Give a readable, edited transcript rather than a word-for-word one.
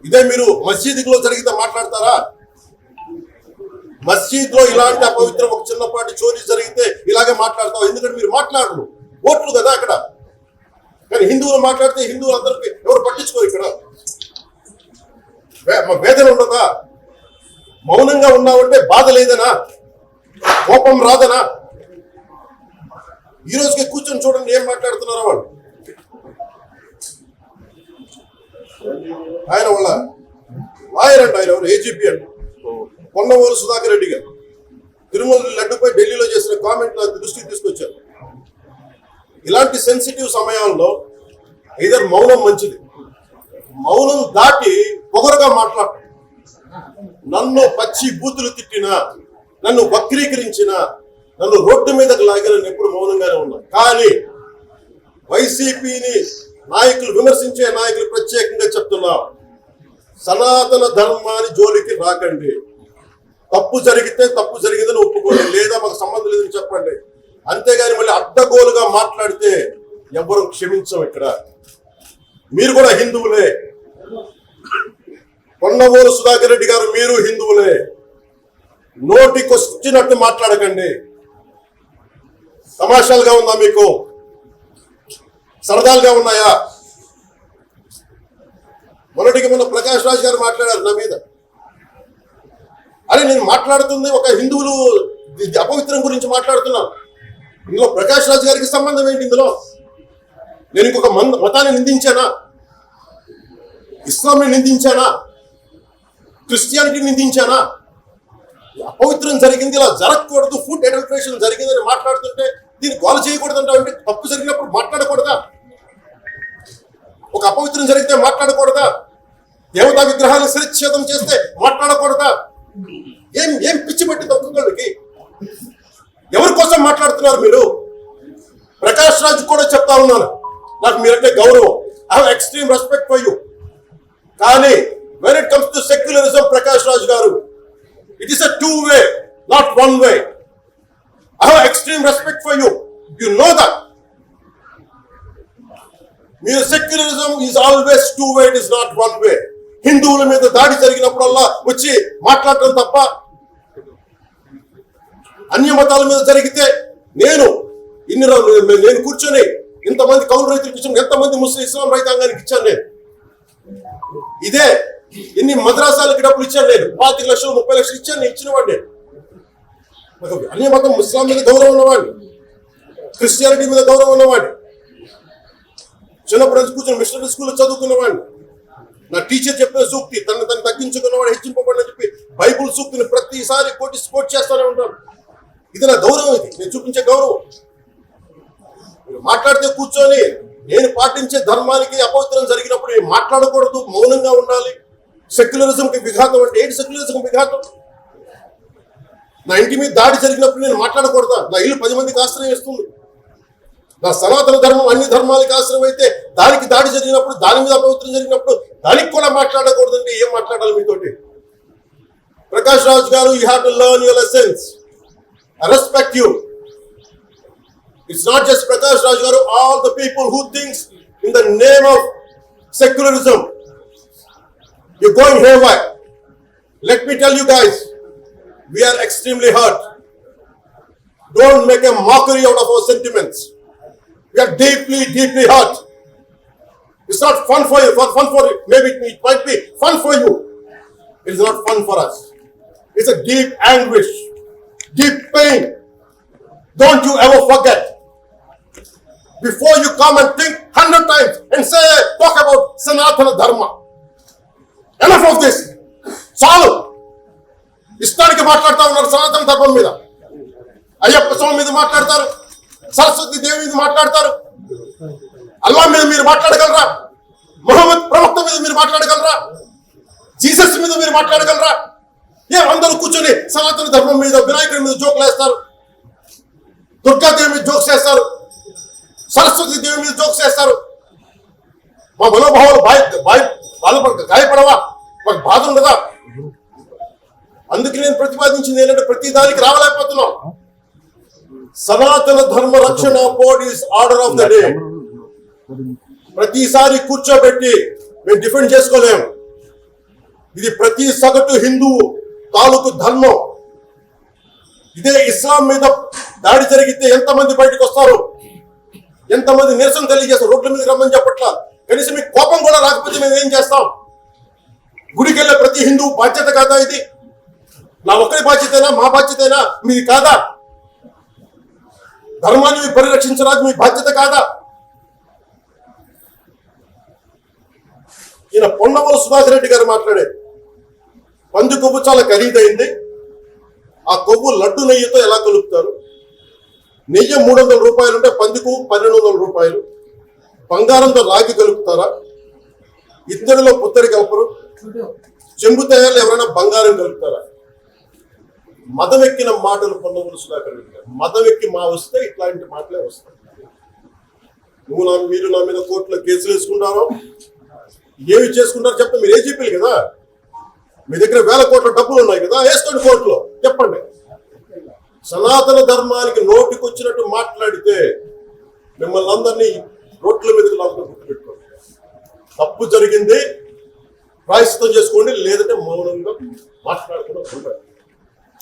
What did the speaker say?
ఇదే మీరు మసీదులో జరిగితే మాట్లాడతారా? మసీద్ లో ఇలాంటి అపవిత్రం ఒక చిన్నపాటి చోరీ జరిగితే ఇలాగే మాట్లాడతావు. ఎందుకంటే మీరు మాట్లాడరు, ఓట్లు కదా అక్కడ. కానీ హిందువులు మాట్లాడితే హిందువులు అందరికి ఎవరు పట్టించుకోరు. ఇక్కడ వేదన ఉండదా? మౌనంగా ఉన్నావంటే బాధ లేదనా? కోపం రాదనా? ఈ రోజుకి కూర్చొని చూడండి ఏం మాట్లాడుతున్నారో వాళ్ళు. ఆయన వాళ్ళ లాయర్ అంట, ఆయన ఎవరు ఏజీపీ అంట, పొన్నవోలు సుధాకర్ రెడ్డి గారు తిరుమల లడ్డుపై ఢిల్లీలో చేసిన కామెంట్ నా దృష్టికి తీసుకొచ్చారు. ఇలాంటి సెన్సిటివ్ సమయాల్లో ఇదర్ మౌనం మంచిది, మౌనం దాటి పొగరుగా మాట్లాడు. నన్ను పచ్చి బూతులు తిట్టినా, నన్ను వక్రీకరించిన, నన్ను రోడ్డు మీదకి లాగిన నేను ఎప్పుడు మౌనంగానే ఉన్నా. కానీ వైసీపీని నాయకులు, విమర్శించే నాయకులు ప్రత్యేకంగా చెప్తున్నా, సనాతన ధర్మాన్ని జోలికి రాకండి. తప్పు జరిగితే తప్పు జరిగిందని ఒప్పుకోండి, లేదా మాకు సంబంధం లేదని చెప్పండి. అంతేగాని మళ్ళీ అడ్డగోలుగా మాట్లాడితే ఎవరు క్షమించం. ఇక్కడ మీరు కూడా హిందువులే. కొండవోలు సుధాకర్ రెడ్డి గారు మీరు హిందువులే. నోటికొచ్చినట్టు మాట్లాడకండి. తమాషాలుగా ఉందా మీకు? సరదాలుగా ఉన్నాయా? మొన్నటికి మొన్న ప్రకాష్ రాజ్ గారు మాట్లాడారు నా మీద. అరే నేను మాట్లాడుతుంది ఒక హిందువులు అపవిత్రం గురించి మాట్లాడుతున్నాను. ఇందులో ప్రకాష్ రాజ్ గారికి సంబంధం ఏంటి? ఇందులో నేను ఇంకొక మతాన్ని నిందించానా? ఇస్లాంని నిందించానా? క్రిస్టియానిటీ నిందించానా? అపవిత్రం జరిగింది, ఇలా జరగకూడదు, ఫుడ్ అడల్టరేషన్ జరిగిందని మాట్లాడుతుంటే దీన్ని గోల చేయకూడదు అంటే తప్పు జరిగినప్పుడు మాట్లాడకూడదా? ఒక అపవిత్రం జరిగితే మాట్లాడకూడదా? దేవతా విగ్రహాలను శిరచ్ఛేదం చేస్తే మాట్లాడకూడదా? ఏం ఏం పిచ్చి పట్టింది ఒక్కొక్కళ్ళకి? ఎవరి కోసం మాట్లాడుతున్నారు మీరు? ప్రకాష్ రాజ్ కూడా చెప్తా ఉన్నాను, నాకు మీరంటే గౌరవం. I have extreme respect for you. కానీ when it comes to secularism, Prakash Raj garu, it is a two-way, not one-way. I have extreme respect for you. You know that. Mere secularism is always two-way, it is not one-way. హిందువుల మీద దాడి జరిగినప్పుడల్లా వచ్చి మాట్లాడటం తప్ప, అన్య మతాల మీద జరిగితే నేను కూర్చొని ఇంతమంది కౌలు రైతులకు ఇచ్చాను, ఎంతమంది ముస్లిం ఇస్లాం రైతాంగానికి ఇచ్చాను నేను. ఇదే ఎన్ని మద్రాసాలకి డబ్బులు ఇచ్చాను నేను, 25 లక్షలు 30 లక్షలు ఇచ్చాను, నేను ఇచ్చిన వాడిని. అన్య మతం ఇస్లాం మీద గౌరవం ఉన్నవాడిని, క్రిస్టియానిటీ మీద గౌరవం ఉన్నవాడిని, చిన్నప్పుడు కూర్చొని మిషనరీ స్కూల్లో చదువుకున్నవాడిని. నా టీచర్ చెప్పిన సూక్తి, తను తగ్గించుకున్నవాడు హెచ్చింపబడి చెప్పి బైబుల్ సూక్తిని ప్రతిసారి కోట్ చేస్తూనే ఉంటాను. ఇది నా గౌరవం, ఇది నేను చూపించే గౌరవం. మాట్లాడితే కూర్చొని నేను పాటించే ధర్మానికి అపవిత్రం జరిగినప్పుడు నేను మాట్లాడకూడదు, మౌనంగా ఉండాలి. సెక్యులరిజంకి విఘాతం అంటే ఏంటి? సెక్యులరిజం విఘాతం. నా ఇంటి మీద దాడి జరిగినప్పుడు నేను మాట్లాడకూడదా? నా ఇల్లు 10 మందికి ఆశ్రయం ఇస్తుంది. నా సనాతన ధర్మం అన్ని ధర్మాలకి ఆశ్రయం అయితే దానికి దాడి జరిగినప్పుడు, దాని మీద అపవిత్రం జరిగినప్పుడు దానికి కూడా మాట్లాడకూడదంటే ఏం మాట్లాడాలి మీతోటి? ప్రకాష్ రాజ్ గారు, you have to learn your lessons. I respect you. It's not just Prakash Raj garu, all the people who thinks in the name of secularism, you're going haywire. Let me tell you guys, we are extremely hurt. Don't make a mockery out of our sentiments. We are deeply, deeply hurt. It's not fun for you, maybe it might be fun for you. It is not fun for us. It's a deep anguish, deep pain. Don't you ever forget. Before you come and think 100 times and say, talk about Sanatana Dharma. Enough of this. చాలు. ఇష్టానికి మాట్లాడుతూ ఉన్నారు సనాతన ధర్మం మీద. అయ్యప్ప స్వామి మీద మాట్లాడతారు, సరస్వతి దేవి మీద మాట్లాడతారు. అల్లా మీద మీరు మాట్లాడగలరా? మొహమ్మద్ ప్రవక్త మీద మీరు మాట్లాడగలరా? జీసస్ మీద మీరు మాట్లాడగలరా? అందరూ కూర్చొని సనాతన ధర్మం మీద, వినాయకుడి మీద జోకులు వేస్తారు, దుర్గాదేవి మీద జోక్స్ వేస్తారు, సరస్వతి దేవి మీద జోక్స్ వేస్తారు. మా మనోభావాలు గాయపడవా? మాకు బాధ ఉండదా? అందుకే నేను ప్రతిపాదించింది ఏంటంటే ప్రతి దానికి రావలేకపోతున్నాం. సనాతన ధర్మ రక్షణ board is order of the day. ప్రతిసారి కూర్చోబెట్టి మేము డిఫెండ్ చేసుకోలేము. ఇది ప్రతి సగటు హిందువు తాలూకు ధర్మం. ఇదే ఇస్లాం మీద దాడి జరిగితే ఎంతమంది బయటకు వస్తారు, ఎంతమంది నిరసన తెలియజేస్తారు, రోడ్ల మీద రమ్మని చెప్పట్లా. కనీసం మీకు కోపం కూడా రాకపోతే మేము ఏం చేస్తాం? గుడికి వెళ్ళే ప్రతి హిందువు బాధ్యత కాదా ఇది? నా ఒక్కరి బాధ్యతేనా, మా బాధ్యతేనా, మీది కాదా? ధర్మాన్ని పరిరక్షించడానికి మీ బాధ్యత కాదా? ఈయన పొన్నవోలు సుభాష్ రెడ్డి గారు మాట్లాడేది, పంది కొవ్వు చాలా ఖరీదైంది, ఆ కొవ్వు లడ్డు నెయ్యితో ఎలా కలుపుతారు? నెయ్యి 300 రూపాయలు ఉంటే పంది కొవ్వు 1200 రూపాయలు. బంగారంతో రాగి కలుపుతారా? ఇద్దరిలో పుత్తడి కలపరు. చెంబు తయారులు ఎవరైనా బంగారం కలుపుతారా? మదం ఎక్కిన మాటలు పొన్నవోలు సుధాకర్ రెడ్డి గారు. మదం ఎక్కి మా వస్తే ఇట్లాంటి మాటలే వస్తాయి. మీరు నా మీద కోర్టులో కేసులు వేసుకుంటారో ఏమి చేసుకుంటారో చెప్తే మీరు ఏజీపీలు కదా, మీ దగ్గర వేల కోట్ల డబ్బులు ఉన్నాయి కదా, వేసుకోండి కోర్టులో, చెప్పండి. సనాతన ధర్మానికి నోటికొచ్చినట్టు మాట్లాడితే మిమ్మల్ని అందరినీ రోడ్ల మీదకి లాగా గుర్తుపెట్టుకోండి. తప్పు జరిగింది, ప్రాయశ్చిత్తం చేసుకోండి, లేదంటే మౌనంగా మాట్లాడుకున్న